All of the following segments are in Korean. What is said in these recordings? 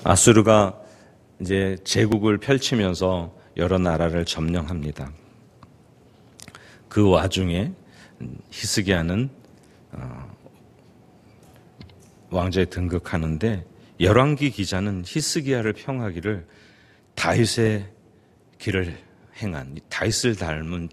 아수르가 이제 제국을 펼치면서 여러 나라를 점령합니다. 그 와중에 히스기야는 왕좌에 등극하는데 열왕기 기자는 히스기야를 평하기를 다윗의 길을 행한, 다윗을 닮은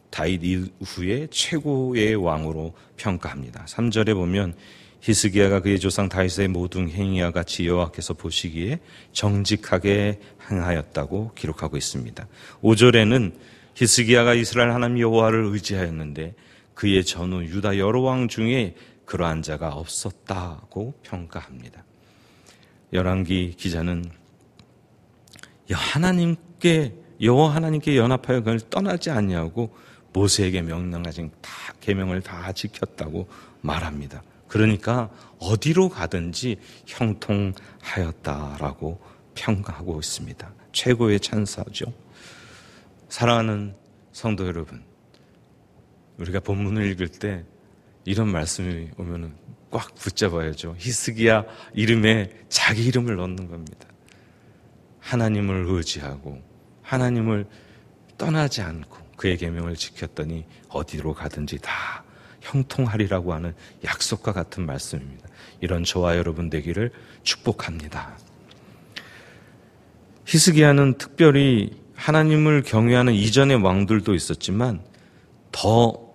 다윗 이후에 최고의 왕으로 평가합니다. 3절에 보면 히스기야가 그의 조상 다윗의 모든 행위와 같이 여호와께서 보시기에 정직하게 행하였다고 기록하고 있습니다. 5절에는 히스기야가 이스라엘 하나님 여호와를 의지하였는데 그의 전후 유다 여러 왕 중에 그러한 자가 없었다고 평가합니다. 열왕기 기자는 여호와 하나님께 연합하여 그를 떠나지 아니하고 모세에게 명령하신 계명을 다 지켰다고 말합니다. 그러니까 어디로 가든지 형통하였다라고 평가하고 있습니다. 최고의 찬사죠. 사랑하는 성도 여러분, 우리가 본문을 읽을 때 이런 말씀이 오면은 꽉 붙잡아야죠. 히스기야 이름에 자기 이름을 넣는 겁니다. 하나님을 의지하고 하나님을 떠나지 않고 그의 계명을 지켰더니 어디로 가든지 다 형통하리라고 하는 약속과 같은 말씀입니다. 이런 저와 여러분 되기를 축복합니다. 히스기야는 특별히 하나님을 경외하는 이전의 왕들도 있었지만 더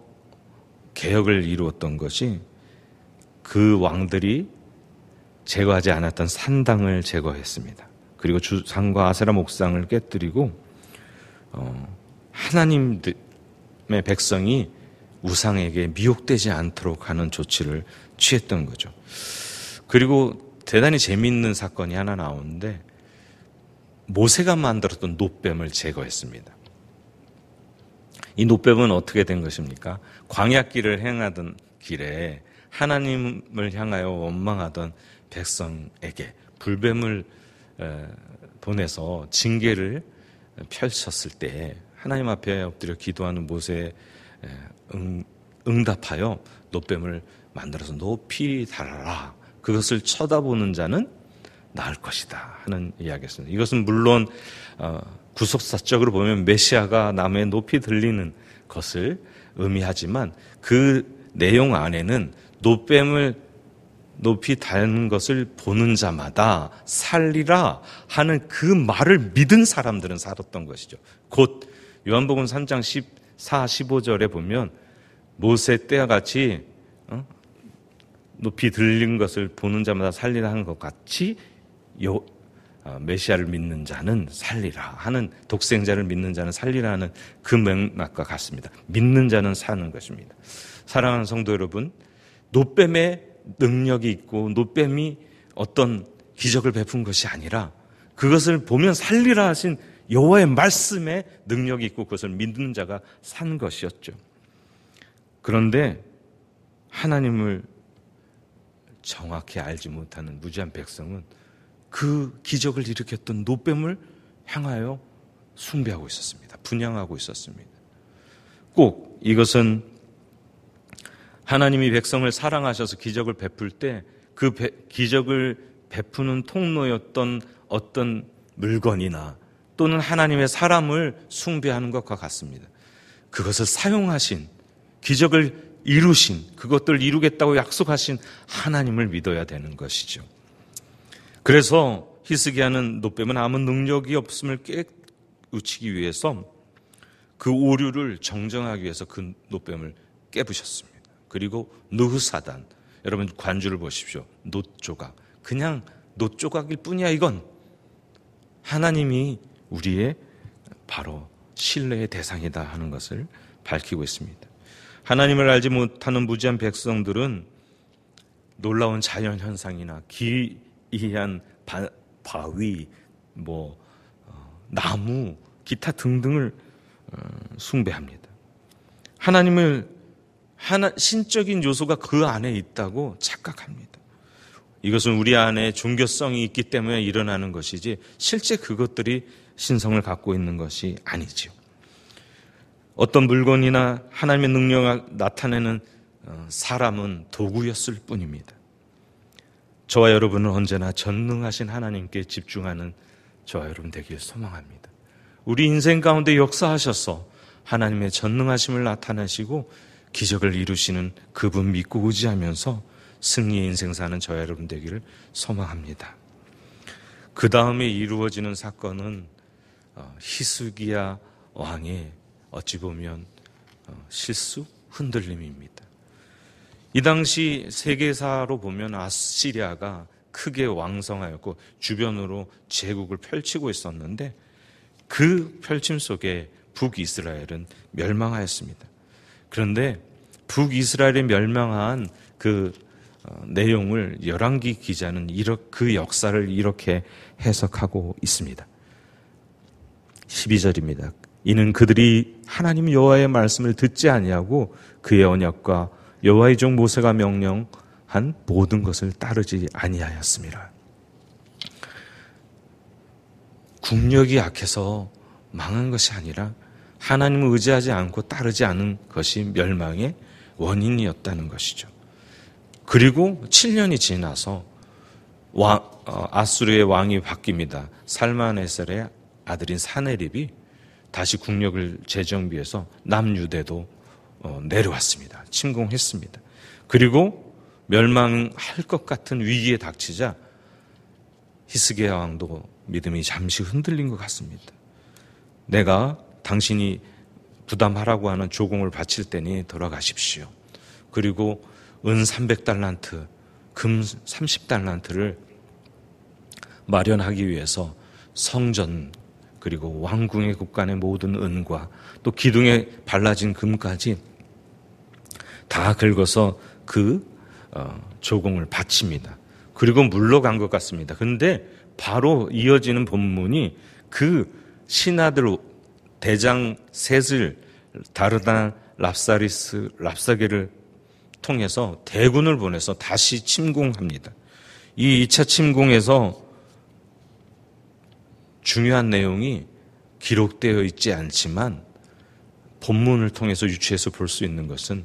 개혁을 이루었던 것이 그 왕들이 제거하지 않았던 산당을 제거했습니다. 그리고 주상과 아세라 목상을 깨뜨리고 하나님의 백성이 우상에게 미혹되지 않도록 하는 조치를 취했던 거죠. 그리고 대단히 재미있는 사건이 하나 나오는데 모세가 만들었던 놋뱀을 제거했습니다. 이 놋뱀은 어떻게 된 것입니까? 광야길을 행하던 길에 하나님을 향하여 원망하던 백성에게 불뱀을 보내서 징계를 펼쳤을 때 하나님 앞에 엎드려 기도하는 모세에 응답하여 놋뱀을 만들어서 높이 달아라. 그것을 쳐다보는 자는 나을 것이다 하는 이야기였습니다. 이것은 물론 구속사적으로 보면 메시아가 남의 높이 들리는 것을 의미하지만 그 내용 안에는 놋뱀을 높이 다는 것을 보는 자마다 살리라 하는 그 말을 믿은 사람들은 살았던 것이죠. 곧 요한복음 3장 14, 15절에 보면 모세 때와 같이 높이 들린 것을 보는 자마다 살리라 하는 것 같이 메시아를 믿는 자는 살리라 하는, 독생자를 믿는 자는 살리라 하는 그 맥락과 같습니다. 믿는 자는 사는 것입니다. 사랑하는 성도 여러분, 놋뱀의 능력이 있고 놋뱀이 어떤 기적을 베푼 것이 아니라 그것을 보면 살리라 하신 여호와의 말씀에 능력이 있고 그것을 믿는 자가 산 것이었죠. 그런데 하나님을 정확히 알지 못하는 무지한 백성은 그 기적을 일으켰던 놋뱀을 향하여 숭배하고 있었습니다. 분향하고 있었습니다. 꼭 이것은 하나님이 백성을 사랑하셔서 기적을 베풀 때 그 기적을 베푸는 통로였던 어떤 물건이나 또는 하나님의 사람을 숭배하는 것과 같습니다. 그것을 사용하신, 기적을 이루신, 그것들을 이루겠다고 약속하신 하나님을 믿어야 되는 것이죠. 그래서 히스기야는 놋뱀은 아무 능력이 없음을 깨우치기 위해서 그 오류를 정정하기 위해서 그 놋뱀을 깨부셨습니다. 그리고 느흐사단, 여러분 관주를 보십시오. 놋조각, 그냥 놋조각일 뿐이야. 이건 하나님이 우리의 바로 신뢰의 대상이다 하는 것을 밝히고 있습니다. 하나님을 알지 못하는 무지한 백성들은 놀라운 자연현상이나 기이한 바위, 나무, 기타 등등을 숭배합니다. 하나님을 신적인 요소가 그 안에 있다고 착각합니다. 이것은 우리 안에 종교성이 있기 때문에 일어나는 것이지 실제 그것들이 신성을 갖고 있는 것이 아니지요. 어떤 물건이나 하나님의 능력을 나타내는 사람은 도구였을 뿐입니다. 저와 여러분은 언제나 전능하신 하나님께 집중하는 저와 여러분 되길 소망합니다. 우리 인생 가운데 역사하셔서 하나님의 전능하심을 나타내시고 기적을 이루시는 그분 믿고 의지하면서 승리의 인생 사는 저와 여러분 되기를 소망합니다. 그 다음에 이루어지는 사건은 히스기야 왕의 어찌 보면 실수, 흔들림입니다. 이 당시 세계사로 보면 아시리아가 크게 왕성하였고 주변으로 제국을 펼치고 있었는데 그 펼침 속에 북이스라엘은 멸망하였습니다. 그런데 북이스라엘이 멸망한 그 내용을 열왕기 기자는 그 역사를 이렇게 해석하고 있습니다. 12절입니다. 이는 그들이 하나님 여호와의 말씀을 듣지 아니하고 그의 언약과 여호와의 종 모세가 명령한 모든 것을 따르지 아니하였습니다. 국력이 약해서 망한 것이 아니라 하나님을 의지하지 않고 따르지 않은 것이 멸망의 원인이었다는 것이죠. 그리고 7년이 지나서 아수르의 왕이 바뀝니다. 살마네셀의 아들인 사네립이 다시 국력을 재정비해서 남유대도 내려왔습니다. 침공했습니다. 그리고 멸망할 것 같은 위기에 닥치자 히스기야 왕도 믿음이 잠시 흔들린 것 같습니다. 내가 당신이 부담하라고 하는 조공을 바칠 때니 돌아가십시오. 그리고 은 300달란트, 금 30달란트를 마련하기 위해서 성전 그리고 왕궁의 곳간의 모든 은과 또 기둥에 발라진 금까지 다 긁어서 그 조공을 바칩니다. 그리고 물러간 것 같습니다. 그런데 바로 이어지는 본문이 그 신하들 대장 셋을 다르단 랍사게를 통해서 대군을 보내서 다시 침공합니다. 이 2차 침공에서 중요한 내용이 기록되어 있지 않지만 본문을 통해서 유추해서 볼 수 있는 것은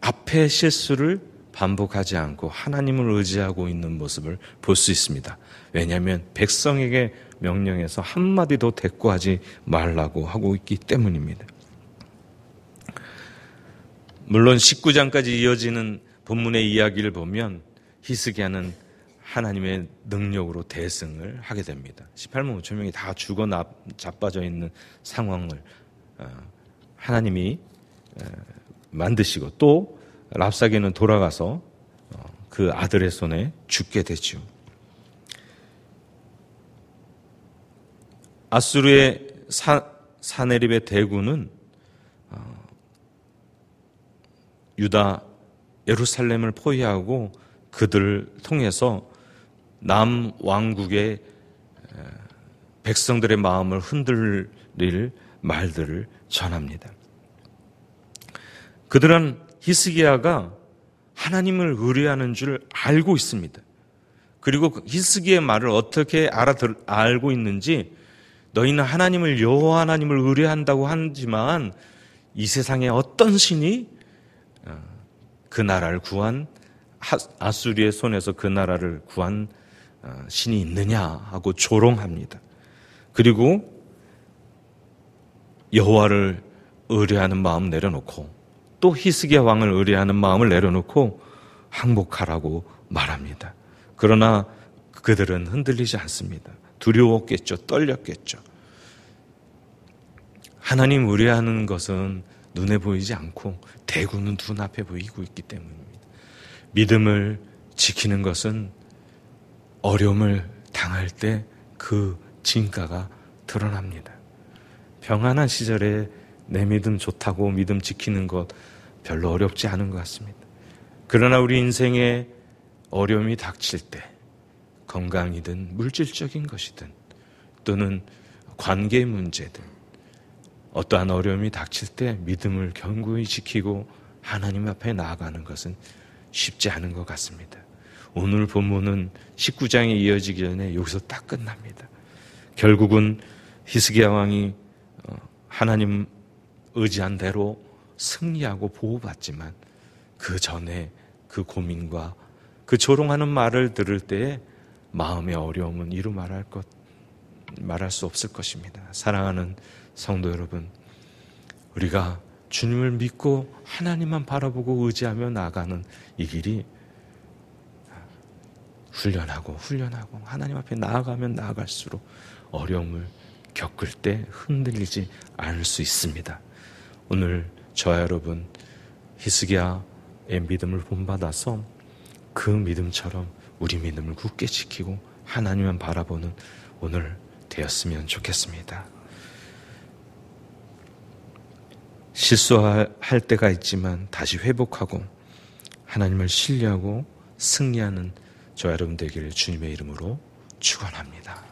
앞의 실수를 반복하지 않고 하나님을 의지하고 있는 모습을 볼 수 있습니다. 왜냐하면 백성에게 명령해서 한마디도 대꾸하지 말라고 하고 있기 때문입니다. 물론 19장까지 이어지는 본문의 이야기를 보면 히스기야는 하나님의 능력으로 대승을 하게 됩니다. 18만 5천 명이 다 죽어 자빠져 있는 상황을 하나님이 만드시고 또 랍사게는 돌아가서 그 아들의 손에 죽게 되죠. 아수르의 사네립의 대군은 유다 예루살렘을 포위하고 그들을 통해서 남왕국의 백성들의 마음을 흔들릴 말들을 전합니다. 그들은 히스기야가 하나님을 의뢰하는 줄 알고 있습니다. 그리고 히스기야의 말을 어떻게 알고 있는지 너희는 하나님을 여호와 하나님을 의뢰한다고 하지만 이 세상에 어떤 신이 그 나라를 구한 아수리의 손에서 그 나라를 구한 신이 있느냐 하고 조롱합니다. 그리고 여호와를 의뢰하는 마음 내려놓고 또 히스기야 왕을 의뢰하는 마음을 내려놓고 항복하라고 말합니다. 그러나 그들은 흔들리지 않습니다. 두려웠겠죠. 떨렸겠죠. 하나님 의뢰하는 것은 눈에 보이지 않고 대구는 눈앞에 보이고 있기 때문입니다. 믿음을 지키는 것은 어려움을 당할 때 그 진가가 드러납니다. 평안한 시절에 내 믿음 좋다고 믿음 지키는 것 별로 어렵지 않은 것 같습니다. 그러나 우리 인생에 어려움이 닥칠 때 건강이든 물질적인 것이든 또는 관계 문제든 어떠한 어려움이 닥칠 때 믿음을 견고히 지키고 하나님 앞에 나아가는 것은 쉽지 않은 것 같습니다. 오늘 본문은 19장에 이어지기 전에 여기서 딱 끝납니다. 결국은 히스기야 왕이 하나님 의지한 대로 승리하고 보호받지만 그 전에 그 고민과 그 조롱하는 말을 들을 때에 마음의 어려움은 이루 말할 수 없을 것입니다. 사랑하는 성도 여러분, 우리가 주님을 믿고 하나님만 바라보고 의지하며 나아가는 이 길이 훈련하고 하나님 앞에 나아가면 나아갈수록 어려움을 겪을 때 흔들리지 않을 수 있습니다. 오늘 저와 여러분 히스기야의 믿음을 본받아서 그 믿음처럼 우리 믿음을 굳게 지키고 하나님만 바라보는 오늘 되었으면 좋겠습니다. 실수할 때가 있지만 다시 회복하고 하나님을 신뢰하고 승리하는 저와 여러분 되기를 주님의 이름으로 축원합니다.